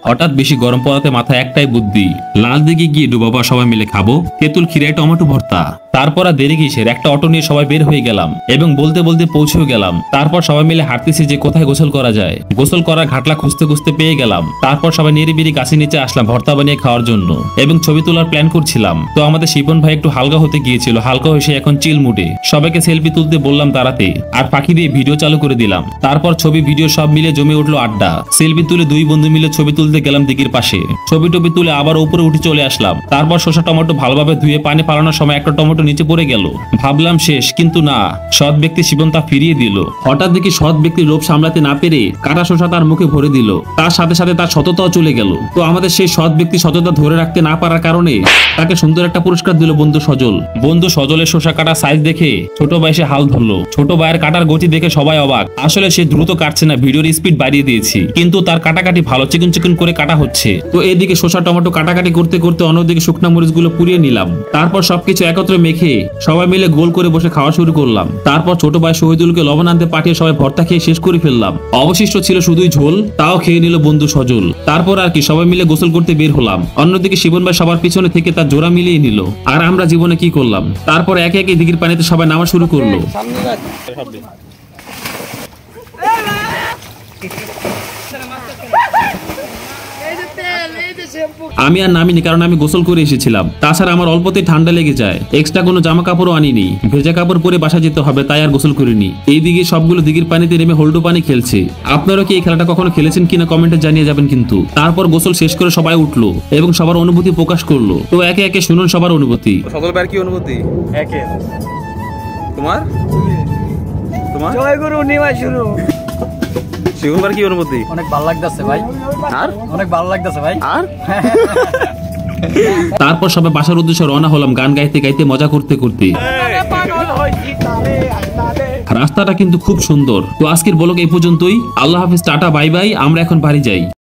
হঠাৎ বেশি গরম পড়াতে মাথায় একটাই বুদ্ধি, লাল দিকে গিয়ে ডুবাবা সবাই মিলে খাবো তেঁতুল খিরায় টমেটো ভর্তা। তারপর আর দেরি কিসের, একটা অটো নিয়ে সবাই বের হয়ে গেলাম এবং বলতে বলতে পৌঁছেও গেলাম। তারপর সবাই মিলে হাঁটতেছি যে কোথায় গোসল করা যায়। গোসল করার ঘাটলা খুঁজতে খুঁজতে পেয়ে গেলাম। তারপর সবাই নিরিবিরি গাছের নিচে আসলাম ভর্তা বানিয়ে খাওয়ার জন্য এবং ছবি তোলার প্ল্যান করছিলাম। তো আমাদের শিপন ভাই একটু হালকা হতে গিয়েছিল, হালকা হয়ে সে এখন চিল মুডে। সবাইকে সেলফি তুলতে বললাম দাঁড়াতে আর ফাঁকি দিয়ে ভিডিও চালু করে দিলাম। তারপর ছবি ভিডিও সব মিলে জমে উঠলো আড্ডা। সেলফি তুলে দুই বন্ধু মিলে ছবি তুলতে গেলাম দিঘির পাশে। ছবি টবি তুলে আবার উপরে উঠে চলে আসলাম। তারপর শসা টমেটো ভালোভাবে ধুয়ে পানি পালানোর সময় একটা টমেটো নিচে পড়ে গেল। ভাবলাম শেষ, কিন্তু না, সৎ ব্যক্তি শিবন তা ফিরিয়ে দিল। হঠাৎ দেখি সৎ ব্যক্তির লোভ সামলাতে না পেরে কাটা শসা তার মুখে ভরে দিল। তার সাথে সাথে তার সততাও চলে গেল। তো আমাদের সেই সৎ ব্যক্তি সততা ধরে রাখতে না পারার কারণে তাকে সুন্দর একটা পুরস্কার দিল বন্ধু সজল। বন্ধু সজলের শসা কাটা সাইজ দেখে ছোট ভাই সে হাল ধরলো। ছোট ভাইয়ের কাটার গতি দেখে সবাই অবাক। আসলে সে দ্রুত কাটছে না, ভিডিওর স্পিড বাড়িয়ে দিয়েছি, কিন্তু তার কাটাকাটি ভালো চিকন চিকন করে কাটা হচ্ছে। তো এদিকে শসা টমেটো কাটাকাটি করতে করতে অন্যদিকে শুকনা মরিচ গুলো পুড়িয়ে নিলাম। তারপর সবকিছু একত্রে মেখে সবাই মিলে গোল করে বসে খাওয়া শুরু করলাম। তারপর ছোট ভাই শহীদুলকে লবণ আনতে পাঠিয়ে সবাই ভর্তা খেয়ে শেষ করে ফেললাম। অবশিষ্ট ছিল শুধুই ঝোল, তাও খেয়ে নিল বন্ধু সজল। তারপর আর কি সবাই মিলে গোসল করতে বের হলাম। অন্যদিকে শিবন ভাই সবার পিছনে থেকে তার জোড়া মিলিয়ে নিল। আর আমরা জীবনে কি করলাম, তারপর একে একে দিঘির পানিতে সবাই নামা শুরু করলো। আমি আর নামিনি, কারণ আমি গোসল করে এসেছিলাম। তাছাড়া আমার অল্পতেই ঠান্ডা লেগে যায়। এক্সট্রা কোনো জামা কাপড়ও আনিনি, ভেজা কাপড় পরে বাসা যেতে হবে, তাই আর গোসল করিনি। এইদিকে সবগুলো দিঘির পানিতে নেমে হোল্ডো পানি খেলছে। আপনারা কি এই খেলাটা কখনো খেলেছেন কিনা কমেন্টে জানিয়ে যাবেন কিন্তু। তারপর গোসল শেষ করে সবাই উঠলো এবং সবার অনুভূতি প্রকাশ করলো। তো একে একে শুনুন সবার অনুভূতি। সজল ভাইয়ের কি অনুভূতি? একে তোমার তোমার জয় গুরু নিমা শুরু। শিবন ভাইয়ের কি অনুভূতি? অনেক ভালো লাগতেছে ভাই, আর অনেক ভালো লাগতেছে ভাই। আর তারপর সবাই বাসার উদ্দেশ্যে রওনা হলাম গান গাইতে গাইতে মজা করতে করতে। রাস্তাটা কিন্তু খুব সুন্দর। তো আজকের ব্লগ এই পর্যন্তই। আল্লাহ হাফেজ, টাটা, বাই বাই। আমরা এখন বাড়ি যাই।